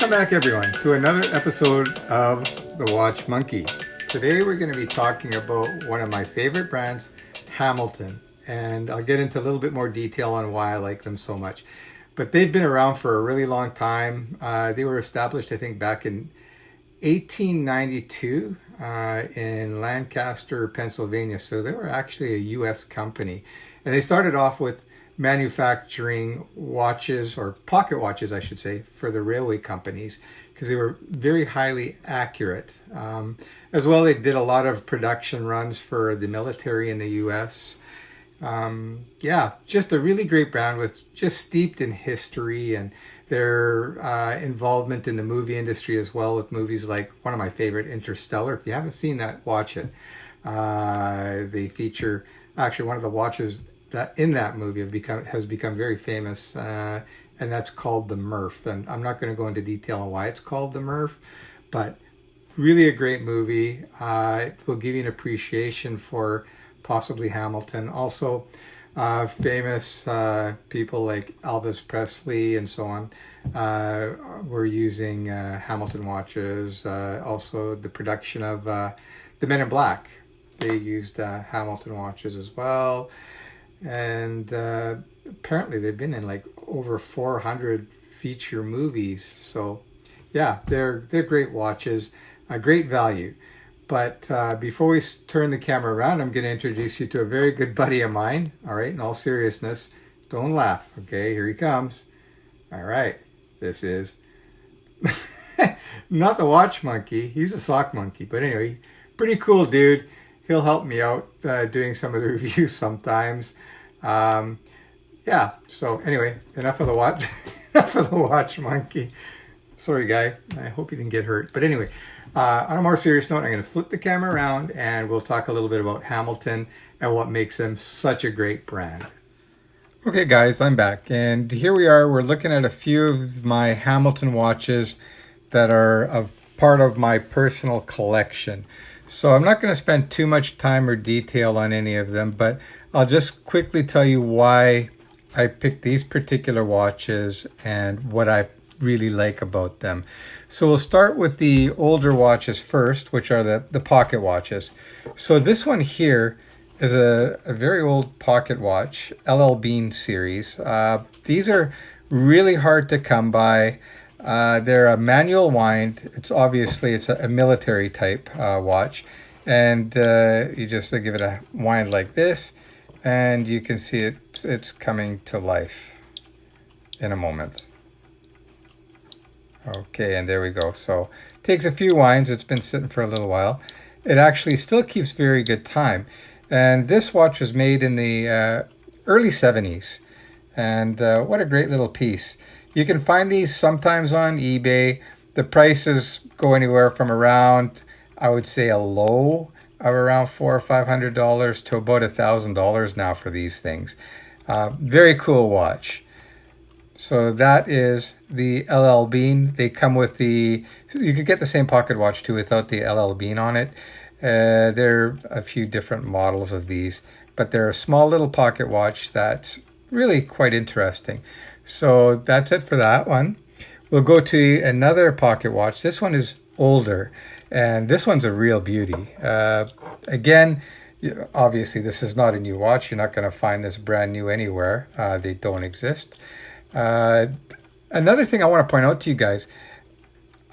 Welcome back, everyone, to another episode of The Watch Monkey. Today we're going to be talking about one of my favorite brands, Hamilton, and I'll get into a little bit more detail on why I like them so much. But they've been around for a really long time. They were established, I think, back in 1892 in Lancaster, Pennsylvania. So they were actually a U.S. company. And they started off with manufacturing watches, or pocket watches, I should say, for the railway companies, because they were very highly accurate. As well, they did a lot of production runs for the military in the U.S. Yeah, just a really great brand with just steeped in history and their involvement in the movie industry as well, with movies like one of my favorite, Interstellar. If you haven't seen that, watch it. They feature actually one of the watches that in that movie has become very famous, and that's called the Murph. And I'm not going to go into detail on why it's called the Murph, but really a great movie. It will give you an appreciation for possibly Hamilton. Also, famous people like Elvis Presley and so on were using Hamilton watches. Also, the production of The Men in Black, they used Hamilton watches as well. And apparently they've been in like over 400 feature movies. So yeah, they're great watches, a great value. But before we turn the camera around, I'm going to introduce you to a very good buddy of mine. All right, in all seriousness, don't laugh. Okay, here he comes. All right, this is not the watch monkey. He's a sock monkey. But anyway, pretty cool dude. He'll help me out doing some of the reviews sometimes. Yeah, so anyway, enough of the watch enough of the watch monkey. Sorry, guy. I hope you didn't get hurt. But anyway, on a more serious note, I'm going to flip the camera around and we'll talk a little bit about Hamilton and what makes them such a great brand. Okay, guys, I'm back. And here we are. We're looking at a few of my Hamilton watches that are part of my personal collection. So I'm not going to spend too much time or detail on any of them, but I'll just quickly tell you why I picked these particular watches and what I really like about them. So we'll start with the older watches first, which are the pocket watches. So this one here is a very old pocket watch, LL Bean series. These are really hard to come by. They're a manual wind. It's a military type watch, and you just give it a wind like this, and you can see it's coming to life in a moment. Okay, and there we go. So it takes a few winds. It's been sitting for a little while. It actually still keeps very good time, and this watch was made in the early 70s, and what a great little piece. You can find these sometimes on eBay. The prices go anywhere from around, I would say, a low of around $400 or $500 to about $1,000 now for these things. Very cool watch. So that is the LL Bean. They come with you could get the same pocket watch too without the LL Bean on it. There are a few different models of these, but they're a small little pocket watch that's really quite interesting. So that's it for that one. We'll go to another pocket watch. This one is older, and this one's a real beauty. Again, obviously this is not a new watch. You're not going to find this brand new anywhere. They don't exist. Another thing I want to point out to you guys,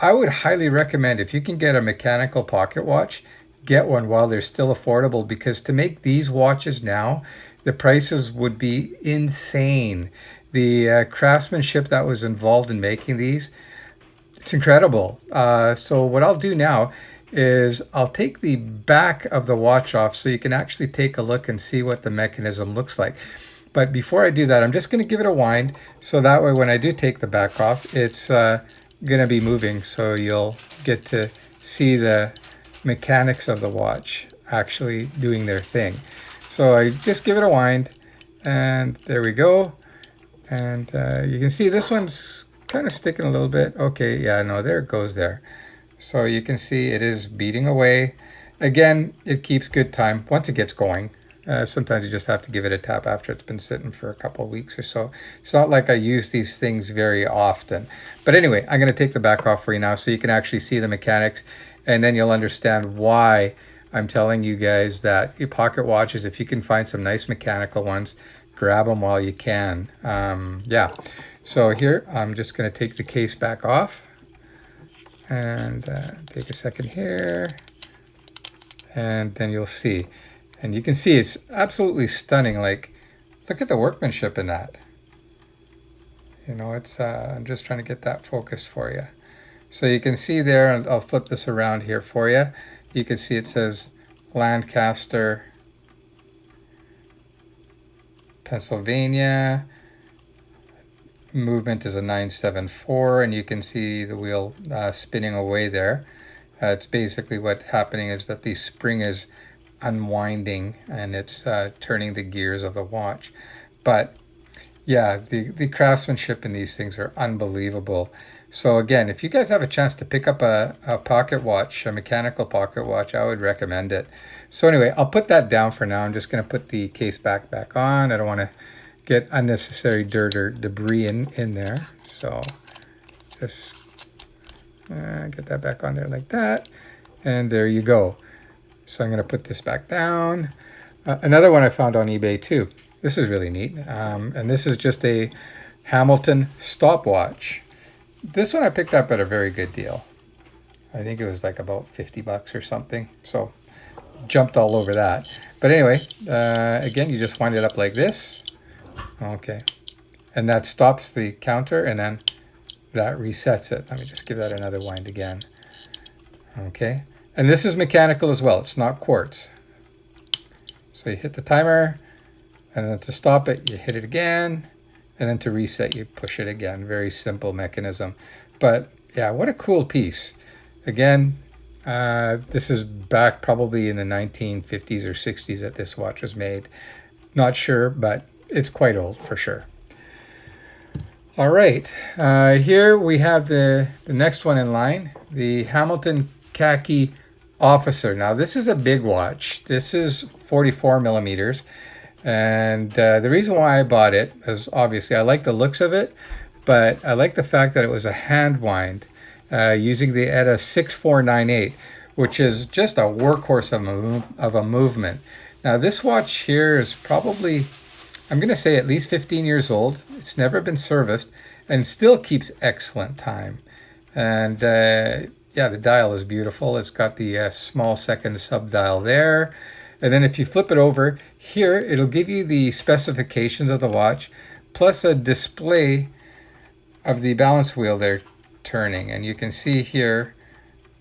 I would highly recommend, if you can get a mechanical pocket watch, get one while they're still affordable, because to make these watches now, the prices would be insane. The craftsmanship that was involved in making these, it's incredible. So what I'll do now is I'll take the back of the watch off so you can actually take a look and see what the mechanism looks like. But before I do that, I'm just going to give it a wind, so that way when I do take the back off, it's going to be moving, so you'll get to see the mechanics of the watch actually doing their thing. So I just give it a wind, and there we go. And you can see this one's kind of sticking a little bit. Okay, yeah, no, there it goes there. So you can see it is beating away. Again, it keeps good time once it gets going. Sometimes you just have to give it a tap after it's been sitting for a couple of weeks or so. It's not like I use these things very often. But anyway, I'm going to take the back off for you now so you can actually see the mechanics, and then you'll understand why I'm telling you guys that your pocket watches, if you can find some nice mechanical ones, grab them while you can. Yeah. So here, I'm just going to take the case back off and take a second here, and then you'll see. And you can see it's absolutely stunning. Like, look at the workmanship in that. You know, it's, I'm just trying to get that focused for you. So you can see there, and I'll flip this around here for you. You can see it says Lancaster, Pennsylvania. Movement is a 974, and you can see the wheel spinning away there. It's basically what's happening is that the spring is unwinding and it's turning the gears of the watch. But yeah, the craftsmanship in these things are unbelievable. So again, if you guys have a chance to pick up a pocket watch, a mechanical pocket watch, I would recommend it. So anyway, I'll put that down for now. I'm just going to put the case back on. I don't want to get unnecessary dirt or debris in there. So just get that back on there like that. And there you go. So I'm going to put this back down. Another one I found on eBay too. This is really neat. And this is just a Hamilton stopwatch. This one I picked up at a very good deal. I think it was like about 50 bucks or something. So jumped all over that. But anyway, again, you just wind it up like this. Okay. And that stops the counter, and then that resets it. Let me just give that another wind again. Okay. And this is mechanical as well. It's not quartz. So you hit the timer, and then to stop it, you hit it again, and then to reset, you push it again. Very simple mechanism. But yeah, what a cool piece. Again, this is back probably in the 1950s or 60s that this watch was made. Not sure, but it's quite old for sure. All right, here we have the next one in line, the Hamilton Khaki Officer. Now this is a big watch. This is 44 millimeters. And the reason why I bought it is obviously I like the looks of it, but I like the fact that it was a hand wind using the ETA 6498, which is just a workhorse of a movement. Now this watch here is probably, I'm going to say at least 15 years old. It's never been serviced and still keeps excellent time. And yeah, the dial is beautiful. It's got the small second sub dial there. And then if you flip it over here, it'll give you the specifications of the watch, plus a display of the balance wheel they're turning. And you can see here,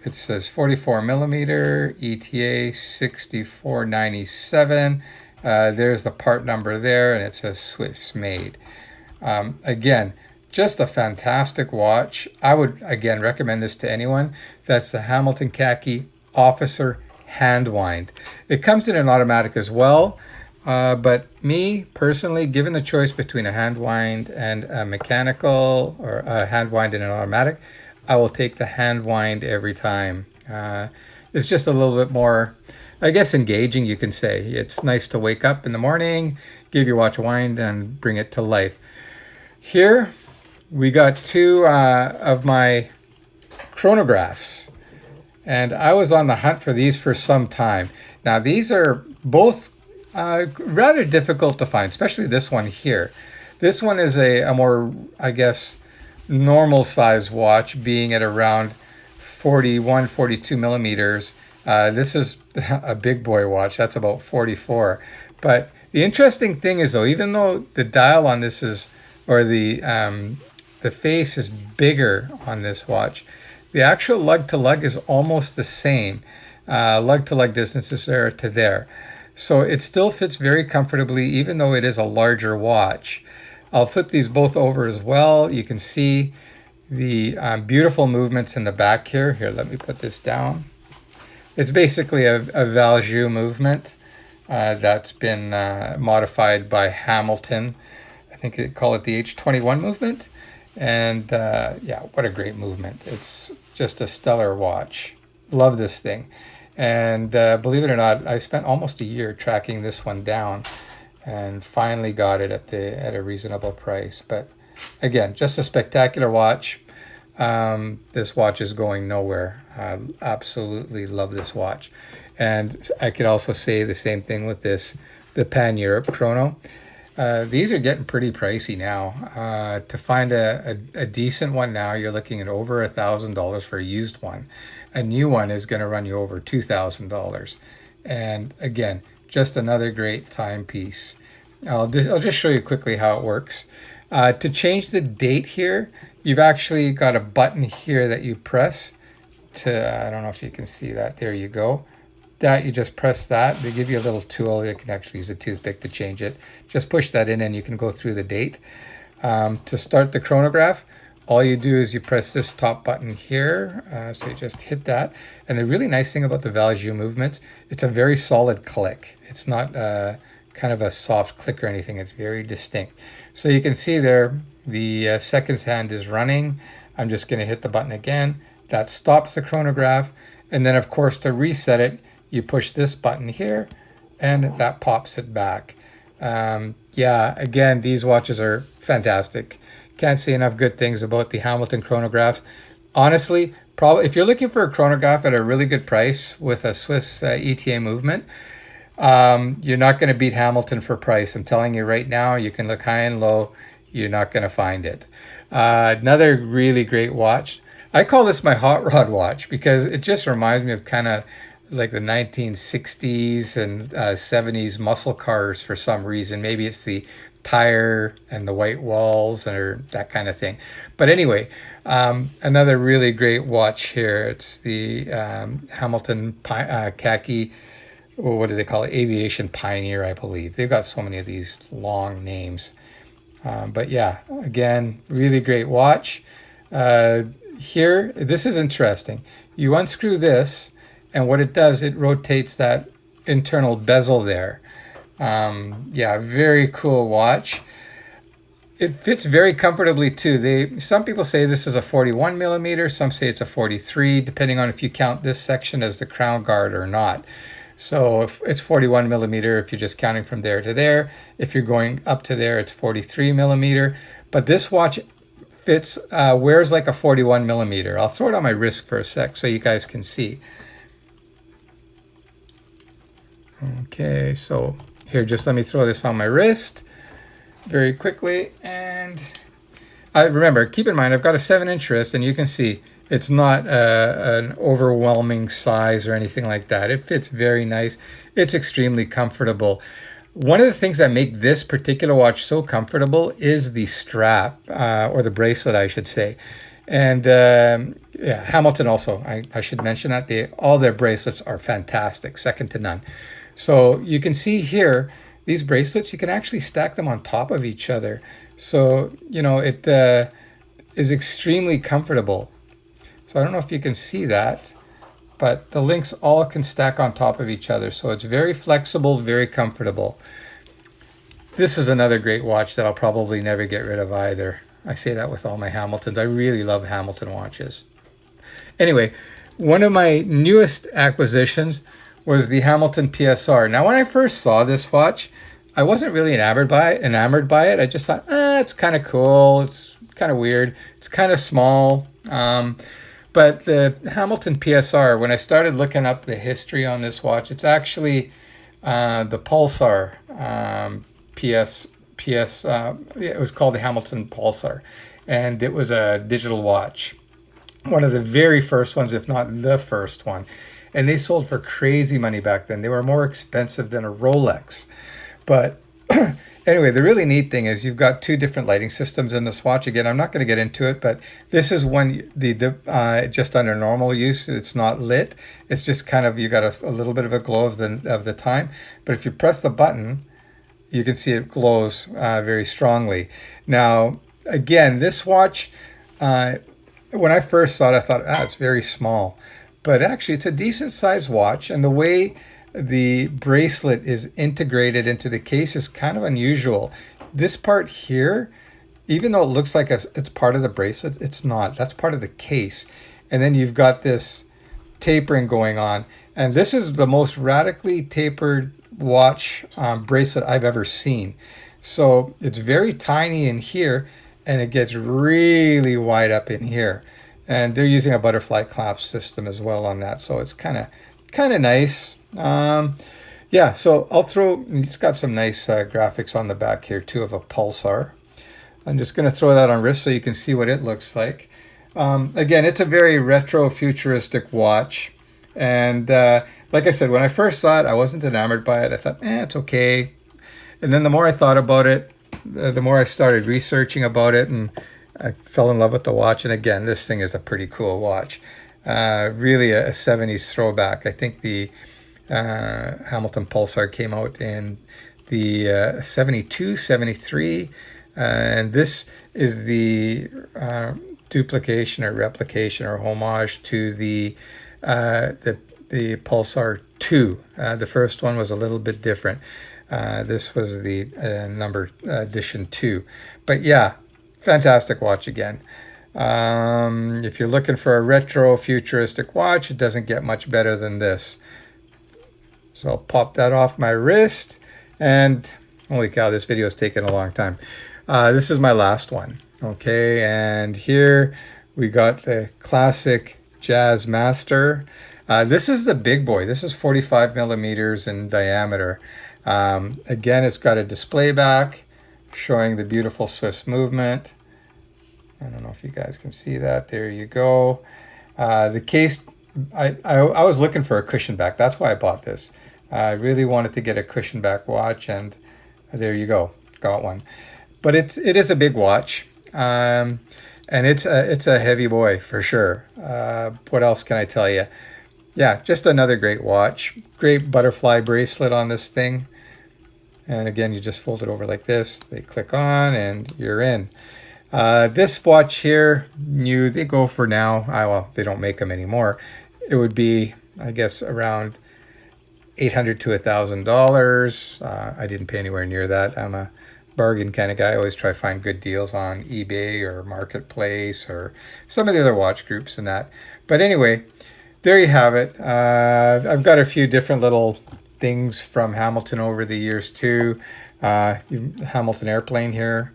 it says 44 millimeter, ETA 6497. There's the part number there, and it says Swiss made. Again, just a fantastic watch. I would, again, recommend this to anyone. That's the Hamilton Khaki Officer hand wind. It comes in an automatic as well, but me personally, given the choice between a hand wind and a mechanical, or a hand wind and an automatic, I will take the hand wind every time. It's just a little bit more, I guess, engaging, you can say. It's nice to wake up in the morning, give your watch a wind, and bring it to life. Here we got two of my chronographs, and I was on the hunt for these for some time. Now these are both rather difficult to find, especially this one here. This one is a more, I guess, normal size watch, being at around 41, 42 millimeters. This is a big boy watch. That's about 44. But the interesting thing is, though, even though the dial on this is, or the face is bigger on this watch, the actual lug to lug is almost the same. Lug to lug distance is there to there. So it still fits very comfortably, even though it is a larger watch. I'll flip these both over as well. You can see the beautiful movements in the back here. Here, let me put this down. It's basically a Valjoux movement that's been modified by Hamilton. I think they call it the H21 movement. And yeah, what a great movement. It's just a stellar watch. Love this thing. And believe it or not, I spent almost a year tracking this one down, and finally got it at a reasonable price. But again, just a spectacular watch. This watch is going nowhere. I absolutely love this watch. And I could also say the same thing with the Pan Europe Chrono. These are getting pretty pricey now. To find a decent one now, you're looking at over $1,000 for a used one. A new one is going to run you over $2,000. And again, just another great timepiece. I'll just show you quickly how it works. To change the date here, you've actually got a button here that you press to, I don't know if you can see that. There you go. That you just press that. They give you a little tool. You can actually use a toothpick to change it. Just push that in and you can go through the date. To start the chronograph, all you do is you press this top button here. So you just hit that. And the really nice thing about the Valjoux movements, it's a very solid click. It's not kind of a soft click or anything. It's very distinct. So you can see there, the seconds hand is running. I'm just going to hit the button again. That stops the chronograph. And then, of course, to reset it, you push this button here, and that pops it back. Yeah, again, these watches are fantastic. Can't say enough good things about the Hamilton chronographs. Honestly, probably if you're looking for a chronograph at a really good price with a Swiss ETA movement, you're not going to beat Hamilton for price. I'm telling you right now, you can look high and low. You're not going to find it. Another really great watch. I call this my hot rod watch because it just reminds me of kind of like the 1960s and 70s muscle cars for some reason. Maybe it's the tire and the white walls or that kind of thing. But anyway, another really great watch here. It's the Hamilton Khaki. What do they call it? Aviation Pioneer, I believe. They've got so many of these long names. But yeah, again, really great watch. Here, this is interesting. You unscrew this, and what it does, it rotates that internal bezel there. Yeah, very cool watch. It fits very comfortably too. Some people say this is a 41 millimeter, some say it's a 43, depending on if you count this section as the crown guard or not. So if it's 41 millimeter, if you're just counting from there to there, if you're going up to there, it's 43 millimeter. But this watch fits, wears like a 41 millimeter. I'll throw it on my wrist for a sec so you guys can see. Okay, so here, just let me throw this on my wrist very quickly. And remember, keep in mind, I've got a 7-inch wrist, and you can see it's not an overwhelming size or anything like that. It fits very nice. It's extremely comfortable. One of the things that make this particular watch so comfortable is the strap, or the bracelet, I should say. And yeah, Hamilton also, I should mention that all their bracelets are fantastic, second to none. So you can see here, these bracelets, you can actually stack them on top of each other. So, you know, it is extremely comfortable. So I don't know if you can see that, but the links all can stack on top of each other. So it's very flexible, very comfortable. This is another great watch that I'll probably never get rid of either. I say that with all my Hamiltons. I really love Hamilton watches. Anyway, one of my newest acquisitions was the Hamilton PSR. Now, when I first saw this watch, I wasn't really enamored by it. I just thought, it's kind of cool. It's kind of weird. It's kind of small. But the Hamilton PSR, when I started looking up the history on this watch, it's actually the Pulsar it was called the Hamilton Pulsar, and it was a digital watch. One of the very first ones, if not the first one. And they sold for crazy money back then. They were more expensive than a Rolex. But anyway, the really neat thing is you've got two different lighting systems in this watch. Again, I'm not going to get into it, but this is one just under normal use. It's not lit. It's just kind of, you got a little bit of a glow of the time. But if you press the button, you can see it glows very strongly. Now, again, this watch, when I first saw it, I thought, it's very small. But actually, it's a decent sized watch, and the way the bracelet is integrated into the case is kind of unusual. This part here, even though it looks like it's part of the bracelet, it's not. That's part of the case. And then you've got this tapering going on. And this is the most radically tapered watch bracelet I've ever seen. So it's very tiny in here, and it gets really wide up in here. And they're using a butterfly clasp system as well on that, so it's kind of nice. Yeah, so I'll throw. It's got some nice graphics on the back here too of a pulsar. I'm just going to throw that on wrist so you can see what it looks like. Again, it's a very retro futuristic watch, and like I said, when I first saw it, I wasn't enamored by it. I thought, it's okay. And then the more I thought about it, the more I started researching about it, and I fell in love with the watch. And again, this thing is a pretty cool watch. Really a 70s throwback. I think the Hamilton Pulsar came out in the 72, 73. And this is the duplication or replication or homage to the Pulsar 2. The first one was a little bit different. This was the number edition 2. But yeah, fantastic watch again. If you're looking for a retro futuristic watch, it doesn't get much better than this. So I'll pop that off my wrist, and holy cow, this video is taking a long time. This is my last one. Okay, and here we got the classic Jazz Master. This is the big boy. This is 45 millimeters in diameter. Again, it's got a display back showing the beautiful Swiss movement. I don't know if you guys can see that. There you go. The case, I was looking for a cushion back. That's why I bought this. I really wanted to get a cushion back watch, and there you go. Got one. But it is a big watch, and it's a heavy boy for sure. What else can I tell you? Yeah, just another great watch. Great butterfly bracelet on this thing. And again, you just fold it over like this. They click on, and you're in. This watch here, new. They go for now. Well, they don't make them anymore. It would be, I guess, around $800 to $1,000. I didn't pay anywhere near that. I'm a bargain kind of guy. I always try to find good deals on eBay or Marketplace or some of the other watch groups and that. But anyway, there you have it. I've got a few different little things from Hamilton over the years too. Hamilton airplane here.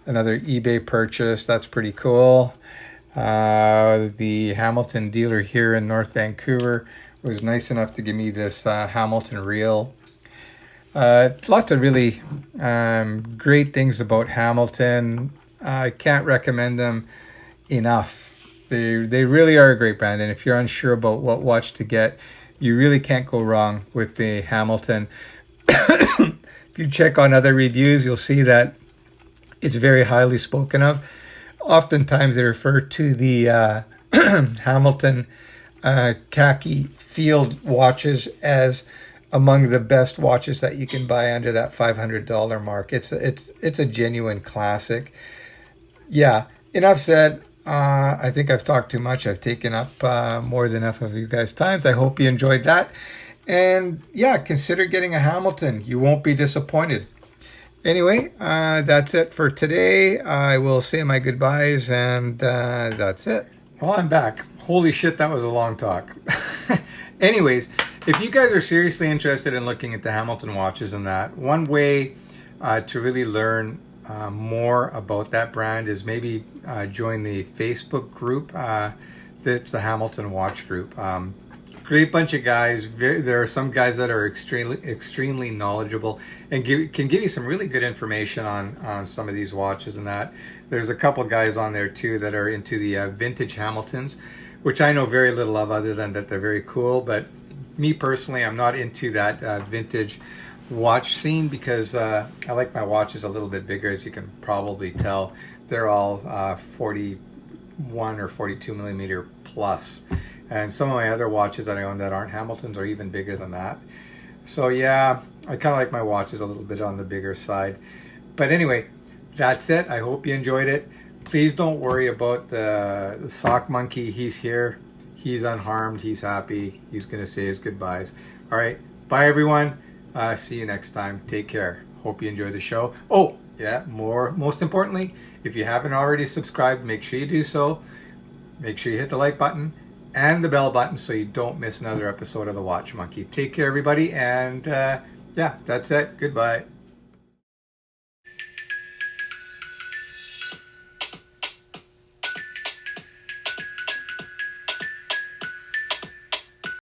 Another eBay purchase. That's pretty cool. The Hamilton dealer here in North Vancouver was nice enough to give me this Hamilton reel. Lots of really great things about Hamilton. I can't recommend them enough. They really are a great brand, and if you're unsure about what watch to get, you really can't go wrong with the Hamilton. If you check on other reviews, you'll see that it's very highly spoken of. Oftentimes they refer to the Hamilton Khaki field watches as among the best watches that you can buy under that $500 mark. It's a genuine classic. Yeah, enough said. I think I've talked too much. I've taken up more than enough of you guys' times. I hope you enjoyed that. And yeah, consider getting a Hamilton. You won't be disappointed. Anyway, that's it for today. I will say my goodbyes, and that's it. Well, I'm back. Holy shit, that was a long talk. Anyways, if you guys are seriously interested in looking at the Hamilton watches and that, one way to really learn more about that brand is maybe join the Facebook group. That's the Hamilton Watch Group. Great bunch of guys. There are some guys that are extremely knowledgeable and can give you some really good information on some of these watches and that. There's a couple guys on there too that are into the vintage Hamiltons, which I know very little of other than that they're very cool. But me personally, I'm not into that vintage watch scene because I like my watches a little bit bigger, as you can probably tell. They're all 41 or 42 millimeter plus. And some of my other watches that I own that aren't Hamiltons are even bigger than that. So yeah, I kind of like my watches a little bit on the bigger side. But anyway, that's it. I hope you enjoyed it. Please don't worry about the sock monkey. He's here. He's unharmed. He's happy. He's going to say his goodbyes. All right. Bye, everyone. See you next time. Take care. Hope you enjoy the show. Oh, yeah. Most importantly, if you haven't already subscribed, make sure you do so. Make sure you hit the like button. and the bell button so you don't miss another episode of the Watch Monkey. Take care, everybody, and yeah, that's it. Goodbye.